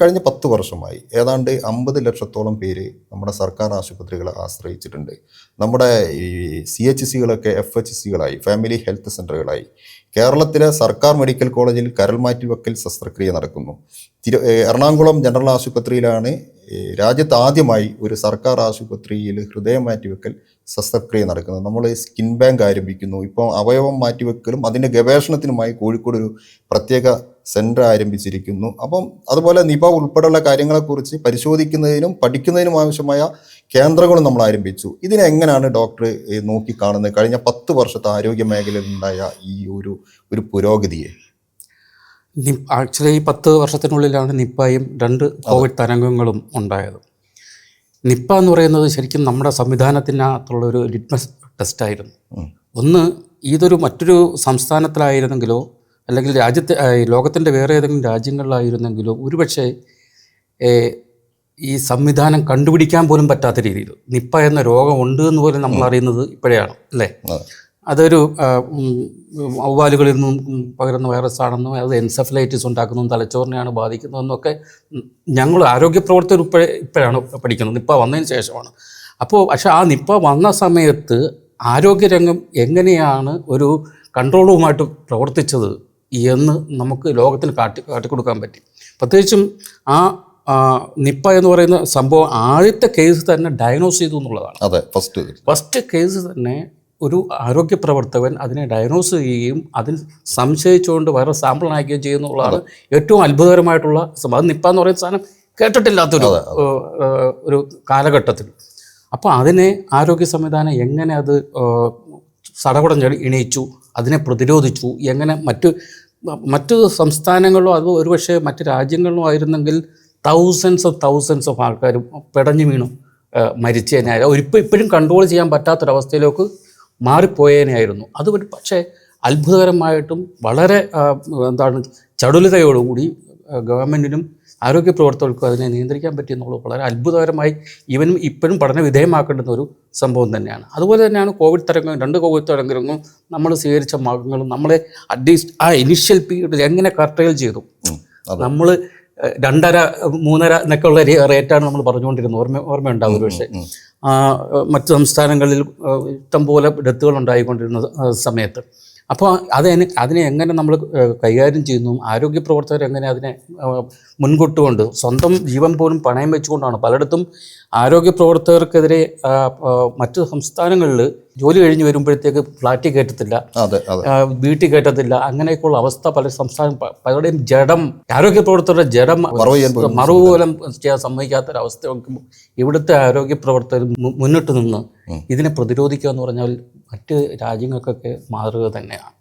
കഴിഞ്ഞ 10 വർഷമായി ഏതാണ്ട് 50 ലക്ഷത്തോളം പേര് നമ്മുടെ സർക്കാർ ആശുപത്രികളെ ആശ്രയിച്ചിട്ടുണ്ട്. നമ്മുടെ ഈ CHCകളൊക്കെ FHCകളായി, ഫാമിലി ഹെൽത്ത് സെൻ്ററുകളായി. കേരളത്തിലെ സർക്കാർ മെഡിക്കൽ കോളേജിൽ കരൾ മാറ്റിവെക്കൽ ശസ്ത്രക്രിയ നടക്കുന്നു. എറണാകുളം ജനറൽ ആശുപത്രിയിലാണ് രാജ്യത്ത് ആദ്യമായി ഒരു സർക്കാർ ആശുപത്രിയിൽ ഹൃദയം മാറ്റിവെക്കൽ ശസ്ത്രക്രിയ നടക്കുന്നത്. നമ്മൾ സ്കിൻ ബാങ്ക് ആരംഭിക്കുന്നു. ഇപ്പോൾ അവയവം മാറ്റിവെക്കലും അതിൻ്റെ ഗവേഷണത്തിനുമായി കോഴിക്കോട് ഒരു പ്രത്യേക സെൻറ്റർ ആരംഭിച്ചിരിക്കുന്നു. അപ്പം അതുപോലെ നിപ ഉൾപ്പെടെയുള്ള കാര്യങ്ങളെക്കുറിച്ച് പരിശോധിക്കുന്നതിനും പഠിക്കുന്നതിനും ആവശ്യമായ കേന്ദ്രങ്ങളും നമ്മൾ ആരംഭിച്ചു. ഇതിനെങ്ങനെയാണ് ഡോക്ടർ നോക്കിക്കാണുന്നത് കഴിഞ്ഞ 10 വർഷത്തെ ആരോഗ്യ മേഖലയിലുണ്ടായ ഈ ഒരു പുരോഗതിയെ? ആക്ച്വലി ഈ 10 വർഷത്തിനുള്ളിലാണ് നിപ്പയും 2 കോവിഡ് തരംഗങ്ങളും ഉണ്ടായത്. നിപ്പ എന്ന് പറയുന്നത് ശരിക്കും നമ്മുടെ സംവിധാനത്തിനകത്തുള്ളൊരു ലിറ്റ്മസ് ടെസ്റ്റായിരുന്നു. ഒന്ന്, ഇതൊരു മറ്റൊരു സംസ്ഥാനത്തിലായിരുന്നെങ്കിലോ അല്ലെങ്കിൽ ലോകത്തിൻ്റെ വേറെ ഏതെങ്കിലും രാജ്യങ്ങളിലായിരുന്നെങ്കിലോ ഒരുപക്ഷെ ഈ സംവിധാനം കണ്ടുപിടിക്കാൻ പോലും പറ്റാത്ത രീതിയിൽ നിപ്പ എന്ന രോഗം ഉണ്ട് എന്ന് പോലും നമ്മൾ അറിയുന്നത് ഇപ്പോഴാണ്, അല്ലേ? അതൊരു വവ്വാലുകളിൽ നിന്നും പകരുന്ന വൈറസ് ആണെന്നും അത് എൻസെഫലൈറ്റിസ് ഉണ്ടാക്കുന്നതും തലച്ചോറിനെയാണ് ബാധിക്കുന്നതെന്നൊക്കെ ഞങ്ങൾ ആരോഗ്യ പ്രവർത്തകർ ഇപ്പോഴാണ് പഠിക്കുന്നത്, നിപ്പ വന്നതിന് ശേഷമാണ്. അപ്പോൾ പക്ഷേ ആ നിപ്പ വന്ന സമയത്ത് ആരോഗ്യരംഗം എങ്ങനെയാണ് ഒരു കൺട്രോൾ റൂമായിട്ട് പ്രവർത്തിച്ചത് എന്ന് നമുക്ക് ലോകത്തിന് കാട്ടിക്കൊടുക്കാൻ പറ്റി. പ്രത്യേകിച്ചും ആ നിപ്പ എന്ന് പറയുന്ന സംഭവം ആദ്യത്തെ കേസ് തന്നെ ഡയഗ്നോസ് ചെയ്തു എന്നുള്ളതാണ്. അതെ, ഫസ്റ്റ് കേസ് തന്നെ ഒരു ആരോഗ്യ പ്രവർത്തകൻ അതിനെ ഡയഗ്നോസ് ചെയ്യുകയും അതിന് സംശയിച്ചുകൊണ്ട് വൈറസ് സാമ്പിൾ അയക്കുകയും ചെയ്യുന്നുള്ളതാണ് ഏറ്റവും അത്ഭുതകരമായിട്ടുള്ള സംഭവം. അത് നിപ്പ എന്ന് പറയുന്ന സാധനം കേട്ടിട്ടില്ലാത്തൊരു ഒരു കാലഘട്ടത്തിൽ. അപ്പോൾ അതിനെ ആരോഗ്യ സംവിധാനം എങ്ങനെ അത് സടകുടം ഇണയിച്ചു, അതിനെ പ്രതിരോധിച്ചു, എങ്ങനെ മറ്റു സംസ്ഥാനങ്ങളിലോ അത് ഒരുപക്ഷെ മറ്റ് രാജ്യങ്ങളിലോ ആയിരുന്നെങ്കിൽ തൗസൻഡ്സ് ഓഫ് ആൾക്കാരും പെടഞ്ഞു വീണു മരിച്ചതിനായ ഇപ്പോഴും കൺട്രോൾ ചെയ്യാൻ പറ്റാത്തൊരവസ്ഥയിലേക്ക് മാറിപ്പോയതിനായിരുന്നു. അത് പക്ഷേ അത്ഭുതകരമായിട്ടും വളരെ ചടുലതയോടുകൂടി ഗവൺമെൻറ്റിനും ആരോഗ്യ പ്രവർത്തകർക്കും അതിനെ നിയന്ത്രിക്കാൻ പറ്റിയെന്നുള്ളത് വളരെ അത്ഭുതകരമായി ഇപ്പോഴും പഠന വിധേയമാക്കേണ്ടുന്ന ഒരു സംഭവം തന്നെയാണ്. അതുപോലെ തന്നെയാണ് കോവിഡ് തരംഗം, 2 കോവിഡ് തരംഗങ്ങളും നമ്മൾ സ്വീകരിച്ച മാർഗങ്ങളും നമ്മളെ അറ്റ്ലീസ്റ്റ് ആ ഇനിഷ്യൽ പീരീഡിൽ എങ്ങനെ കർട്ടൈൽ ചെയ്തു. നമ്മൾ 2.5-3.5 എന്നൊക്കെയുള്ള റേറ്റാണ് നമ്മൾ പറഞ്ഞുകൊണ്ടിരുന്നത്, ഓർമ്മയുണ്ടാവും. പക്ഷേ മറ്റ് സംസ്ഥാനങ്ങളിൽ ഇഷ്ടംപോലെ ഡെത്തുകൾ ഉണ്ടായിക്കൊണ്ടിരുന്ന സമയത്ത്. അപ്പോൾ അതിനെ എങ്ങനെ നമ്മൾ കൈകാര്യം ചെയ്യുന്നു, ആരോഗ്യ പ്രവർത്തകർ എങ്ങനെ അതിനെ മുൻകൂട്ടുകൊണ്ട് സ്വന്തം ജീവൻ പോലും പണയം വെച്ചുകൊണ്ടാണ് പലയിടത്തും ആരോഗ്യ പ്രവർത്തകർക്കെതിരെ മറ്റ് സംസ്ഥാനങ്ങളിൽ ജോലി കഴിഞ്ഞ് വരുമ്പോഴത്തേക്ക് ഫ്ലാറ്റിൽ കയറ്റത്തില്ല, വീട്ടിൽ കയറ്റത്തില്ല, അങ്ങനെയൊക്കെയുള്ള അവസ്ഥ പല പലരുടെയും ജഡം, ആരോഗ്യ പ്രവർത്തകരുടെ ജഡം മറുപോലും ചെയ്യാൻ സമ്മതിക്കാത്തൊരവസ്ഥ നോക്കുമ്പോൾ ഇവിടുത്തെ ആരോഗ്യ പ്രവർത്തകർ മുന്നിട്ട് നിന്ന് ഇതിനെ പ്രതിരോധിക്കുക എന്ന് പറഞ്ഞാൽ മറ്റ് രാജ്യങ്ങൾക്കൊക്കെ മാതൃക തന്നെയാണ്.